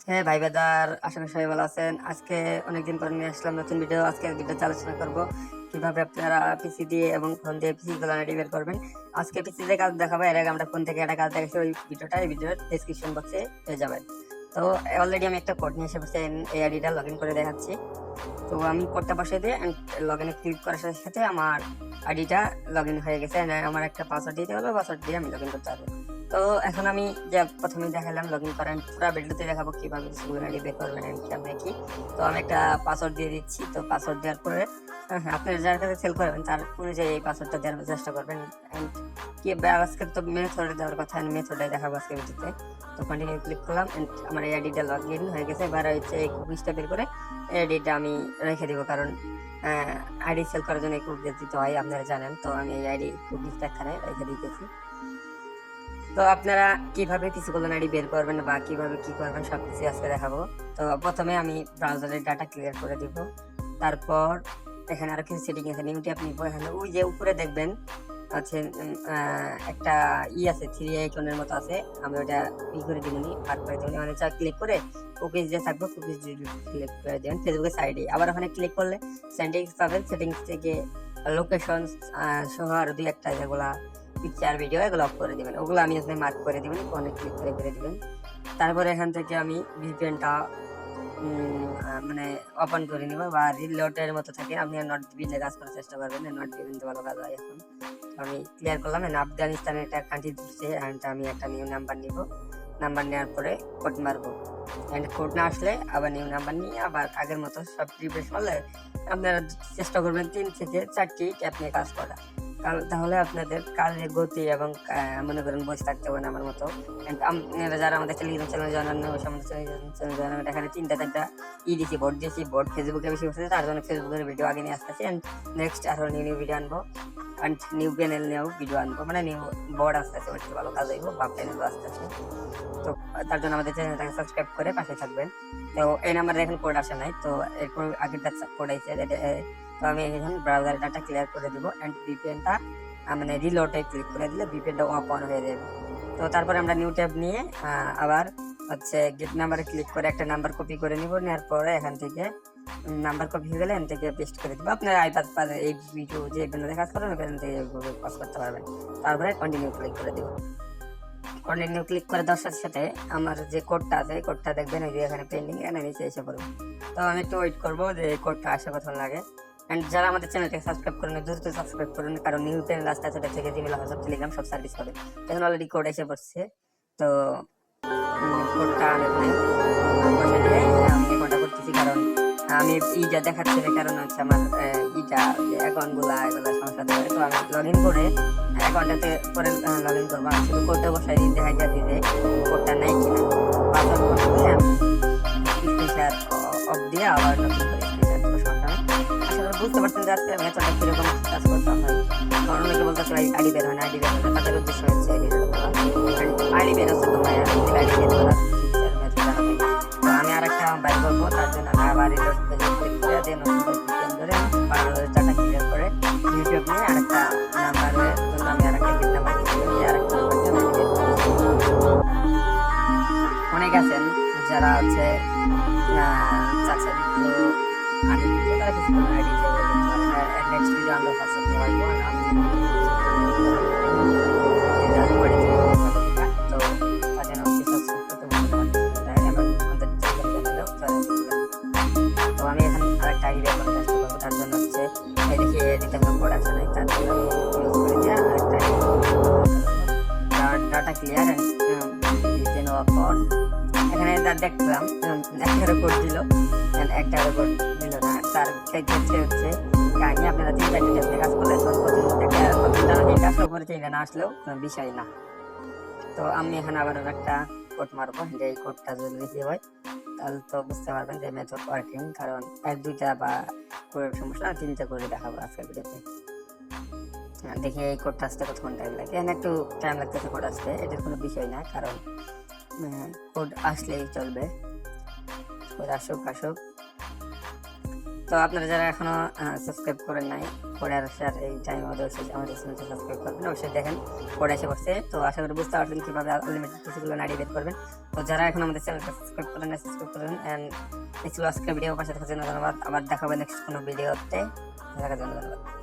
হ্যাঁ ভাই বেদার, আশা করি সবাই ভালো আছেন। আজকে অনেকদিন পর নিয়ে আসলাম নতুন ভিডিও। আজকে ভিডিওতে আলোচনা করব কিভাবে আপনারা পিসি দিয়ে এবং ফোন দিয়ে পিসি গুলো বের করবেন। আজকে পিসি দিয়ে কাজ দেখাবো, এর আগে আমরা ফোন থেকে একটা কাজ দেখাচ্ছি। ওই ভিডিওটা এই ভিডিওর ডেসক্রিপশন বক্সে পেয়ে যাবেন। তো অলরেডি আমি একটা কোড নিয়ে এসে বসে এই আইডিটা লগ ইন করে দেখাচ্ছি। তো আমি কোডটা বসে দিয়ে লগ ইনে ক্লিক করার সাথে সাথে আমার আইডিটা লগ ইন হয়ে গেছে। আমার একটা পাসওয়ার্ড দিতে হবে, পাসওয়ার্ড দিয়ে আমি লগ ইন করতে পারবো। তো এখন আমি যে প্রথমে দেখালাম লগ ইন করেন, পুরো ভিডিওতে দেখাবো কিভাবে গুগল আইডি বের করবেন কেমন কি। তো আমি একটা পাসওয়ার্ড দিয়ে দিচ্ছি। তো পাসওয়ার্ড দেওয়ার পরে আপনার যার কাছে সেল করবেন তার অনুযায়ী এই পাসওয়ার্ডটা দেওয়ার চেষ্টা করবেন। কি আজকে তো মেথডে দেওয়ার কথা, আমি মেথডে দেখাবো আজকে ভিডিওতে। তো কন্টিনিউ ক্লিক করলাম, আমার এই আইডিটা লগ ইন হয়ে গেছে। এবার হচ্ছে এই কুকিজটা বের করে এই আইডিটা আমি রেখে দিব, কারণ আইডি সেল করার জন্য কুকিজ দিতে হয়, আপনারা জানেন। তো আমি এই আইডি কুকিজটা এখানে রেখে দিতেছি। তো আপনারা কিভাবে কিছু গোলন আইডি বের করবেন বা কিভাবে কি করবেন সবকিছু আজকে দেখাবো। তো প্রথমে আমি ব্রাউজারের ডাটা ক্লিয়ার করে দিব। তারপর এখানে আরো কিছু সেটিং আছে, নিউ ট্যাব নিব। এখানে ওই যে উপরে দেখবেন আছে একটা আছে, 3 আইকনের মতো আছে। আমি ওটা করে দিবনি, পার করে দিবনি। মানে যা ক্লিক করে কুকিজ যে থাকবে কুকিজ ক্লিক করে দেবেন ফেসবুকের সাইডে। আবার ওখানে ক্লিক করলে সেটিংস পাবেন। সেটিংস থেকে লোকেশন সহ আর দুই একটা যেগুলা পিকচার ভিডিও এগুলো অফ করে দিবেন। ওগুলো আমি আসলে মার্ক করে দিবেন, ফোনে ক্লিক করে দিবেন। তারপরে এখান থেকে আমি ভিপিএনটা মানে ওপেন করে নিব বা রিলোডের মতো থাকে। আপনি নট ভিপিএন কাজ করার চেষ্টা করবেন, নট ভিপিএন ভালো কাজ হয়। এখন আমি ক্লিয়ার করলাম। আফগানিস্তানের একটা কান্ট্রি দিচ্ছে, অ্যান্ড আমি একটা নিউ নাম্বার নিব। নাম্বার নেওয়ার পরে কোড মারবো, অ্যান্ড কোড না আসলে আবার নিউ নাম্বার নিয়ে আবার আগের মতো সব রিফ্রেশ করলে আপনারা চেষ্টা করবেন 3 থেকে 4টি ট্যাপ নিয়ে কাজ করা। তাহলে আপনাদের কাজের গতি এবং মনে করেন বসে থাকতে হবে না আমার মতো। আপনারা যারা আমাদের টেলিগ্রাম চ্যানেল জানান না, আমাদের চ্যানেল জানান। এখানে 3টা দিয়েছি, বোর্ড দিয়েছি। বোর্ড ফেসবুকে বেশি বসেছে, তার জন্য ফেসবুকের ভিডিও আগে নিয়ে আসতেছি। অ্যান্ড নেক্সট আরও নিউ ভিডিও আনবো, অ্যান্ড নিউ প্যানেল নিয়েও ভিডিও আনবো। মানে নিউ বোর্ড আসতেছে, ওইটা ভালো কাজ হইব, বা প্যানেলও আসতেছে। তো তার জন্য আমাদের চ্যানেলটাকে সাবস্ক্রাইব করে পাশে থাকবেন। তো এই নাম্বারে এখন কোড আসে নাই, তো এরপর আগেরটা কোড আইছে। তো আমি এখন ব্রাউজার ডাটা ক্লিয়ার করে দিব, অ্যান্ড ভিপিএনটা মানে রিলোডে ক্লিক করে দিলে ভিপিএনটা ওপেন হয়ে যাবে। তো তারপরে আমরা নিউ ট্যাব নিয়ে আবার হচ্ছে গেট নাম্বারে ক্লিক করে একটা নাম্বার কপি করে নিব। নেওয়ার পরে এখান থেকে নাম্বার কপি হয়ে গেলে এখান থেকে পেস্ট করে দিব। আপনারা আইপ্যাড পারে এই ভিডিও যে এখানে কাজ করেন এখান থেকে পাস করতে পারবেন। তারপরে কন্টিনিউ ক্লিক করে দিব। কন্টিনিউ ক্লিক করে দেওয়ার সাথে সাথে আমার যে কোডটা আছে এই কোডটা দেখবেন এই যে এখানে পেন্ডিং, এখানে নিচে এসে পড়বে। তো আমি একটু ওয়েট করবো যে এই কোডটা আসা কথা লাগে। অ্যান্ড যারা আমাদের চ্যানেলকে সাবস্ক্রাইব করেন দ্রুত সাবস্ক্রাইব করুন, কারণ নিউ চ্যানেল আসতে আসতে থেকে জিমেল, হোয়াটসঅ্যাপ, টেলিগ্রাম সব সার্ভিস পাবে। এখন অলরেডি কোড এসে পড়ছে। তো কোডটা আমি বসে দিয়ে আমি কোডটা করতেছি, কারণ আমি ইটা দেখাচ্ছি না, কারণ হচ্ছে আমার ইটা অ্যাকাউন্টগুলা এগুলো সমস্যা দেবে। তো আমি লগ ইন করে অ্যাকাউন্টটাতে পরে লগ ইন করবো। আমি শুধু কোডটা বসাই দিয়ে দেখা যাচ্ছে যে কোডটা নেই কিনা। পাসওয়ার্ড কোড দিয়ে আমি স্ক্রিনশট অফ দিয়ে আবার নতুন করে স্ক্রিনশট দেবো। সমস্যা নেই। আশা করি বুঝতে পারছেন যে আজকে মেথডটা কীরকম কাজ করতে হয়। কারণ অনেকে বলতেছে ভাই আইডি বের হয় না, আইডি বের হয় না। তাদের উদ্দেশ্য হচ্ছে আইডি বের হচ্ছে, তোমরা আইডি বের করার তো আমি আর একটা বাইক করবো। তার জন্য আমি আবার রিলোড পেজে ক্লিক করে দিয়ে নতুন করে বাংলাদেশ ডাটা ক্লিয়ার করে ইউটিউব নিয়ে আরেকটা নাম্বারের জন্য আমি আরেকটা গেট নাম্বার দিয়ে আরেকটা অনেক আছেন যারা হচ্ছে চাচ্ছেন আইডি দিতে, তারা কিছু আইডি নেক্সট ভিডিও আমরা পাচ্ছেন তার জন্য হচ্ছে এদিকে রিটার্ন কোড আসে নাই, তার জন্য ইউজ করে দিয়ে আরেকটা ডাটা ক্লিয়ার এন্ড ওপেন। এখানে দেখলাম একটা কোড দিল, একটা কোড দিল না। তার ক্ষেত্রে হচ্ছে কাহিনী আপনারা 3-4টি ট্যাবে কাজ করলে কাজটা করে চাইলে না আসলেও বিষয় না। তো আমি এখানে আবার একটা কোড মারবো, যে এই কোডটা যদি রিসিভ হয় তাহলে তো বুঝতে পারবেন যে মেথড ওয়ার্কিং। কারণ 1-2টা বা কোডের সমস্যা 3টা করে দেখাবো আজকের ভিডিওতে। দেখি এই কোডটা আসতে কতক্ষণ টাইম লাগে। এখানে একটু টাইম লাগতেছে কোড আসতে, এটার কোনো বিষয় না, কারণ কোড আসলেই চলবে। কোড আসুক। তো আপনারা যারা এখনো সাবস্ক্রাইব করেন নাই পরে আসে আর এই টাইম আমাদের আমাদের চ্যানেলটা সাবস্ক্রাইব করবেন, অবশ্যই দেখেন পরে এসে পড়ছে। তো আশা করি বুঝতে পারছেন কীভাবে আনলিমিটেড পিসিগুলো নাড়িয়ে বের করবেন। তো যারা এখন আমাদের চ্যানেলটা সাবস্ক্রাইব করেন না সাবস্ক্রাইব করবেন। অ্যান্ড এই ছিল আজকের ভিডিও, পাশে থাকার জন্য ধন্যবাদ। আবার দেখাবেন নেক্সট কোনো ভিডিওতে, দেখার জন্য ধন্যবাদ।